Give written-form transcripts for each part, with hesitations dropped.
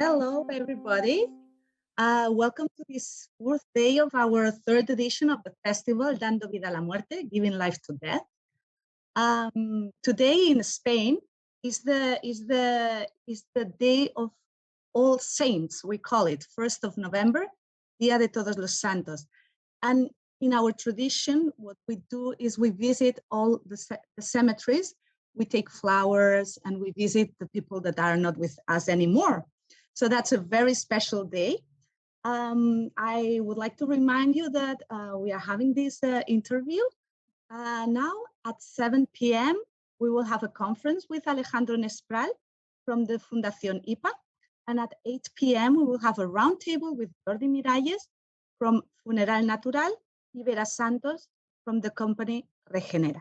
Hello, everybody. Welcome to this fourth day of our third edition of the festival, Dando Vida, Muerte, giving life to death. Today in Spain is the day of All Saints, we call it, 1st of November, Día de Todos los Santos. And in our tradition, what we do is we visit all the cemeteries, we take flowers, and we visit the people that are not with us anymore. So that's a very special day. I would like to remind you that we are having this interview. Now at 7 p.m., we will have a conference with Alejandro Nespral from the Fundación IPA. And at 8 p.m., we will have a roundtable with Jordi Miralles from Funeral Natural, Vera Santos from the company Regenera.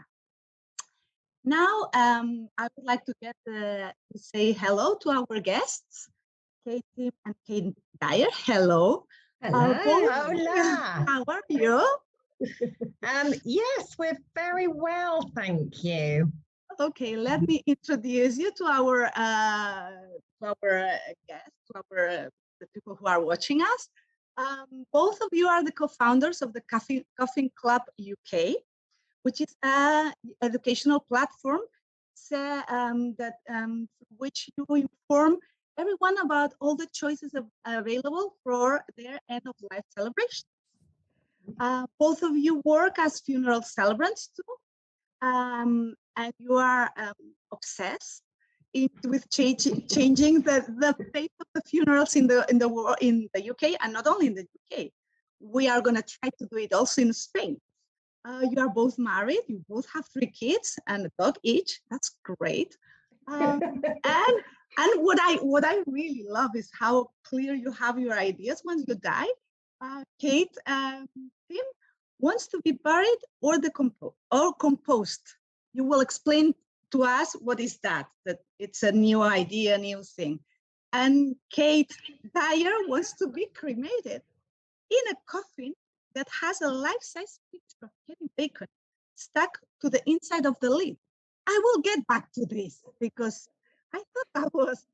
Now, I would like to say hello to our guests, Tym and Kate Dyer. Hello. Hello. Hola. How are you? Yes, we're very well, thank you. Okay, let me introduce you to our guests, the people who are watching us. Both of you are the co-founders of the Coffin Club UK, which is an educational platform which you inform everyone about all the choices available for their end-of-life celebration. Both of you work as funeral celebrants too, and you are obsessed with changing the fate of the funerals in the UK, and not only in the UK. We are going to try to do it also in Spain. You are both married. You both have 3 kids and a dog each. That's great. And what I really love is how clear you have your ideas once you die. Kate, Tym wants to be buried or composed. You will explain to us what is that it's a new idea, new thing. And Kate Dyer wants to be cremated in a coffin that has a life-size picture of Kevin Bacon stuck to the inside of the lid. I will get back to this because I thought that was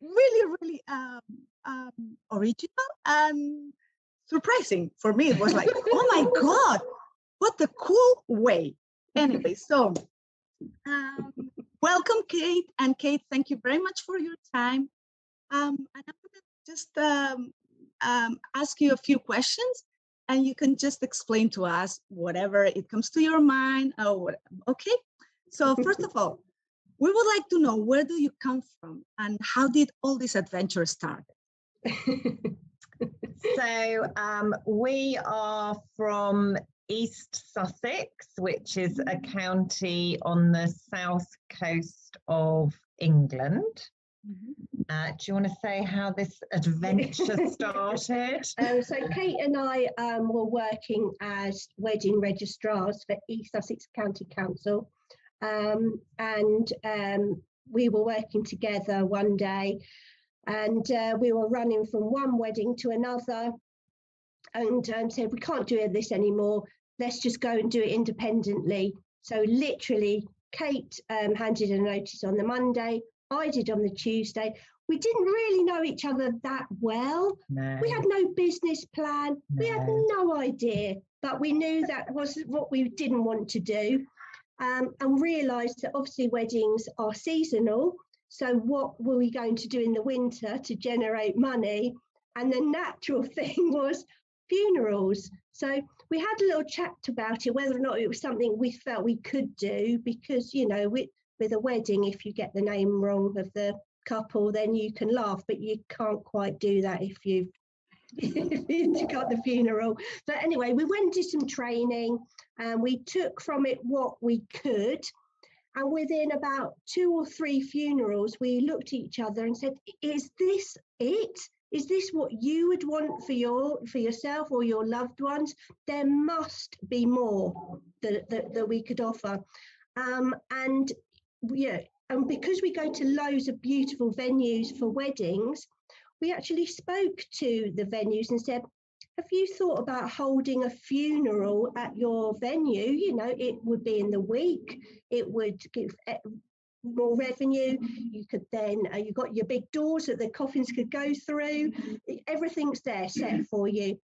really, really original and surprising. For me, it was like, oh my God, what a cool way. Anyway, so welcome, Kate. And Kate, thank you very much for your time. And I'm going to just ask you a few questions, and you can just explain to us whatever it comes to your mind. Okay. So first of all, we would like to know, where do you come from and how did all this adventure start? So we are from East Sussex, which is a county on the south coast of England. Do you want to say how this adventure started? So Kate and I were working as wedding registrars for East Sussex County Council, and we were working together one day, and we were running from one wedding to another, and said we can't do this anymore. Let's just go and do it independently. So literally, Kate handed a notice on the Monday. I did on the Tuesday. We didn't really know each other that well. No. We had no business plan. No. We had no idea, but we knew that was what we didn't want to do, and realised that obviously weddings are seasonal. So what were we going to do in the winter to generate money? And the natural thing was funerals. So we had a little chat about it, whether or not it was something we felt we could do, because, you know, with a wedding, if you get the name wrong of the couple, then you can laugh, but you can't quite do that if you've got the funeral. So anyway, we went and did some training, and we took from it what we could. And within about 2 or 3 funerals, we looked at each other and said, is this it? Is this what you would want for yourself or your loved ones? There must be more that we could offer. And because we go to loads of beautiful venues for weddings, we actually spoke to the venues and said, have you thought about holding a funeral at your venue? You know, it would be in the week. It would give more revenue. You could then, you've got your big doors that the coffins could go through. Everything's there set for you.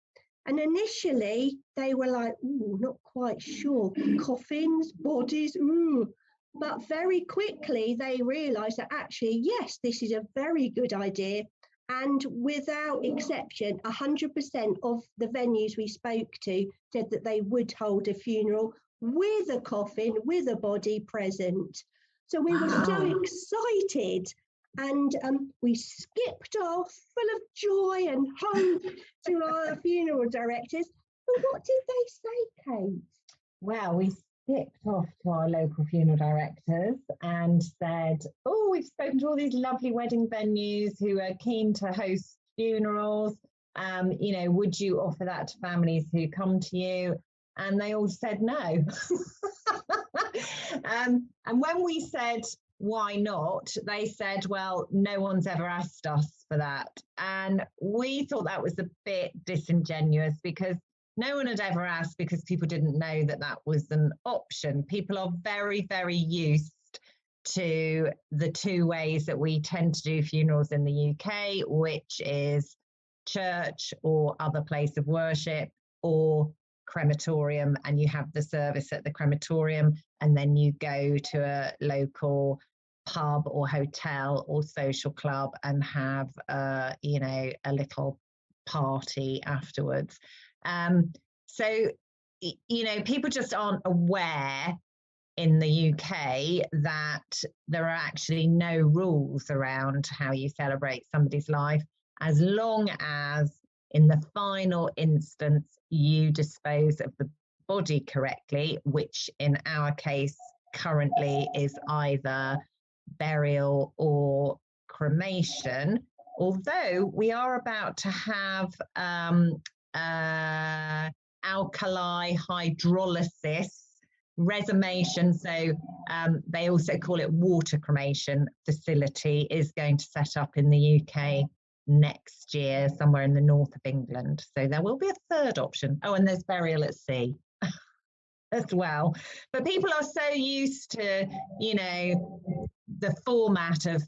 And initially they were like, ooh, not quite sure. Coffins, bodies, ooh. But very quickly they realised that actually, yes, this is a very good idea. And without exception, 100% of the venues we spoke to said that they would hold a funeral with a coffin, with a body present. So we were so excited, and we skipped off full of joy and hope to our funeral directors. But what did they say, Kate? Well, we skipped off to our local funeral directors and said, oh, we've spoken to all these lovely wedding venues who are keen to host funerals. You know, would you offer that to families who come to you? And they all said no. And when we said, why not? They said, well, no one's ever asked us for that. And we thought that was a bit disingenuous, because no one had ever asked, because people didn't know that that was an option. People are very, very used to the two ways that we tend to do funerals in the UK, which is church or other place of worship, or crematorium, and you have the service at the crematorium, and then you go to a local pub or hotel or social club and have you know, a little party afterwards. So you know, people just aren't aware in the UK that there are actually no rules around how you celebrate somebody's life, as long as in the final instance you dispose of the body correctly, which in our case currently is either burial or cremation. Although we are about to have alkali hydrolysis resomation, so they also call it water cremation facility, is going to set up in the UK next year, somewhere in the north of England. So there will be a third option. Oh, and there's burial at sea as well. But people are so used to, you know, the format of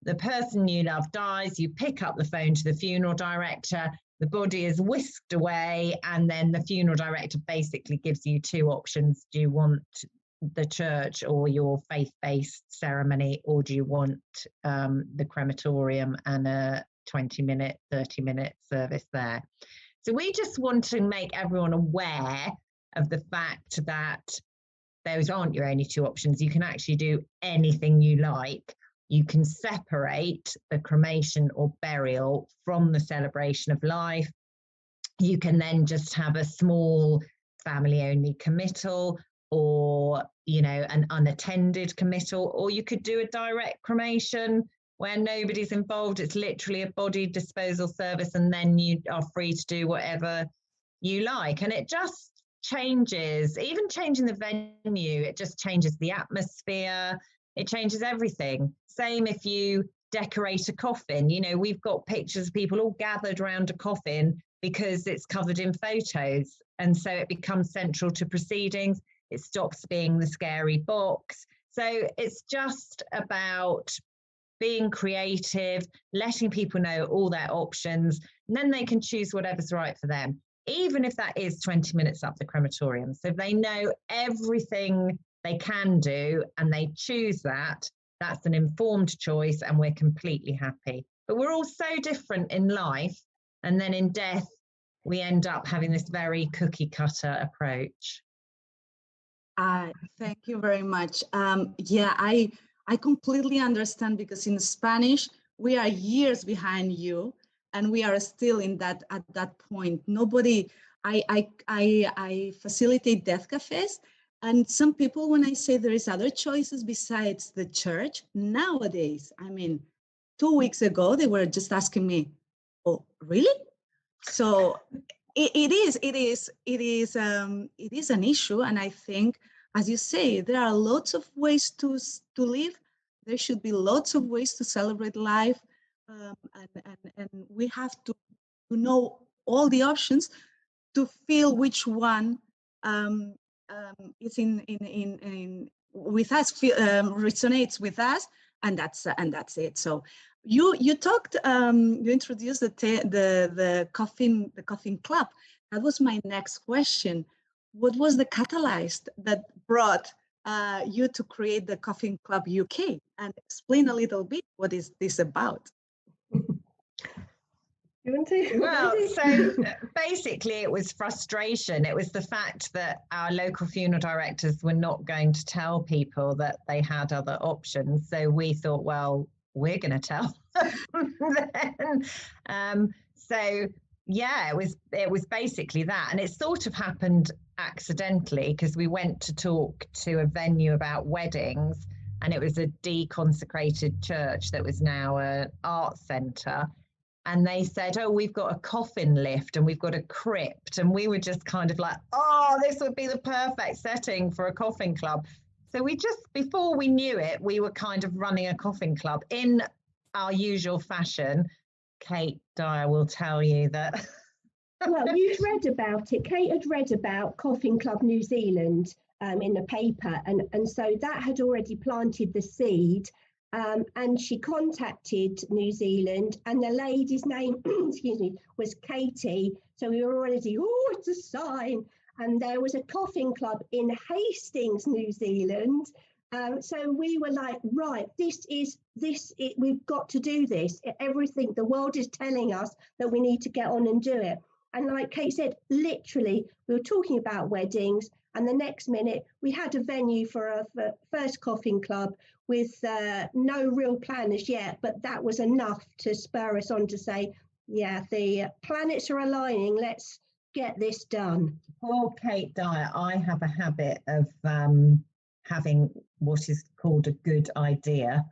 the person you love dies, you pick up the phone to the funeral director, the body is whisked away, and then the funeral director basically gives you two options. Do you want the church or your faith-based ceremony, or do you want the crematorium and a 20-minute, 30-minute service there? So we just want to make everyone aware of the fact that those aren't your only two options. You can actually do anything you like. You can separate the cremation or burial from the celebration of life. You can then just have a small family-only committal, or, you know, an unattended committal, or you could do a direct cremation where nobody's involved. It's literally a body disposal service, and then you are free to do whatever you like. And it just changes, even changing the venue, it just changes the atmosphere. It changes everything. Same if you decorate a coffin. You know, we've got pictures of people all gathered around a coffin because it's covered in photos. And so it becomes central to proceedings. It stops being the scary box. So it's just about being creative, letting people know all their options, and then they can choose whatever's right for them, even if that is 20 minutes up the crematorium. So if they know everything they can do and they choose that, that's an informed choice, and we're completely happy. But we're all so different in life, and then in death we end up having this very cookie cutter approach. Thank you very much. Yeah, I completely understand, because in Spanish we are years behind you, and we are still in that at that point. Nobody. I facilitate death cafes, and some people, when I say there is other choices besides the church nowadays, I mean, 2 weeks ago they were just asking me, "Oh, really?" So it is an issue, and I think, as you say, there are lots of ways to live. There should be lots of ways to celebrate life, and we have to know all the options to feel which one is in with us, resonates with us, and that's it. So you talked, you introduced the Coffin Club. That was my next question. What was the catalyst that brought you to create the Coffin Club UK? And explain a little bit, what is this about? You want to? Well, so basically it was frustration. It was the fact that our local funeral directors were not going to tell people that they had other options. So we thought, well, we're going to tell them. So yeah, it was basically that. And it sort of happened accidentally, because we went to talk to a venue about weddings, and it was a deconsecrated church that was now an art centre. And they said, oh, we've got a coffin lift and we've got a crypt. And we were just kind of like, oh, this would be the perfect setting for a coffin club. So we just, before we knew it, we were kind of running a coffin club in our usual fashion. Kate Dyer will tell you that. Well, you'd read about it. Kate had read about Coffin Club New Zealand in the paper. And so that had already planted the seed. And she contacted New Zealand, and the lady's name, excuse me, was Katie. So we were already, oh, it's a sign. And there was a coffin club in Hastings, New Zealand. So we were like, right, we've got to do this. Everything, the world is telling us that we need to get on and do it. And like Kate said, literally, we were talking about weddings, and the next minute we had a venue for our first coffin club with no real plan as yet, but that was enough to spur us on to say, yeah, the planets are aligning, let's get this done. Oh, Kate Dyer, I have a habit of having what is called a good idea.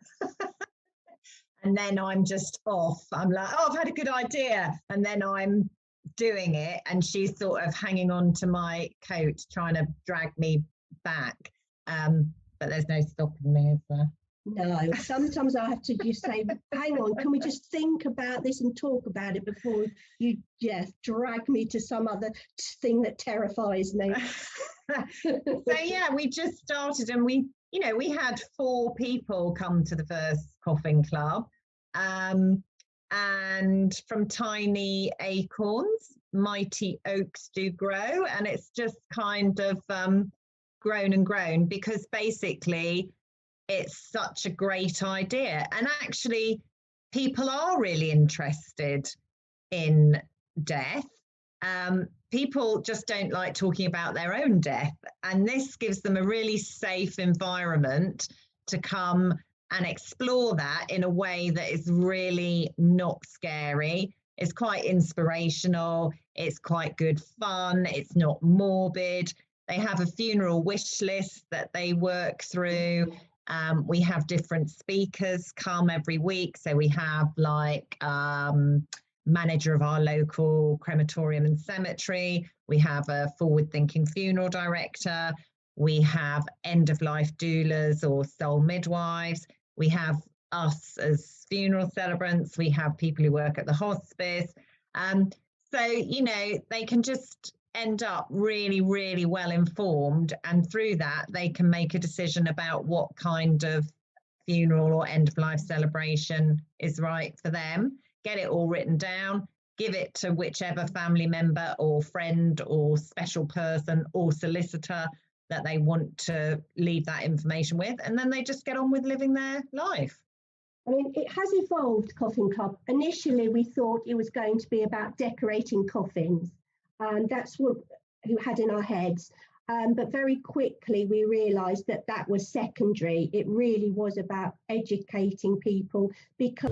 And then I'm just off. I'm like, oh, I've had a good idea. And then I'm doing it, and she's sort of hanging on to my coat, trying to drag me back. But there's no stopping me, is there? No, sometimes I have to just say, hang on, can we just think about this and talk about it before you drag me to some other thing that terrifies me. So yeah, we just started, and we had 4 people come to the first coffin club. And from tiny acorns, mighty oaks do grow. And it's just kind of grown and grown, because basically it's such a great idea. And actually, people are really interested in death. People just don't like talking about their own death. And this gives them a really safe environment to come and explore that in a way that is really not scary. It's quite inspirational. It's quite good fun. It's not morbid. They have a funeral wish list that they work through. We have different speakers come every week. So we have like manager of our local crematorium and cemetery. We have a forward-thinking funeral director. We have end-of-life doulas or soul midwives. We have us as funeral celebrants. We have people who work at the hospice. So, they can just end up really, really well informed. And through that, they can make a decision about what kind of funeral or end-of-life celebration is right for them. Get it all written down, give it to whichever family member or friend or special person or solicitor that they want to leave that information with, and then they just get on with living their life. I mean, it has evolved, Coffin Club. Initially, we thought it was going to be about decorating coffins, and that's what we had in our heads. But very quickly, we realised that that was secondary. It really was about educating people, because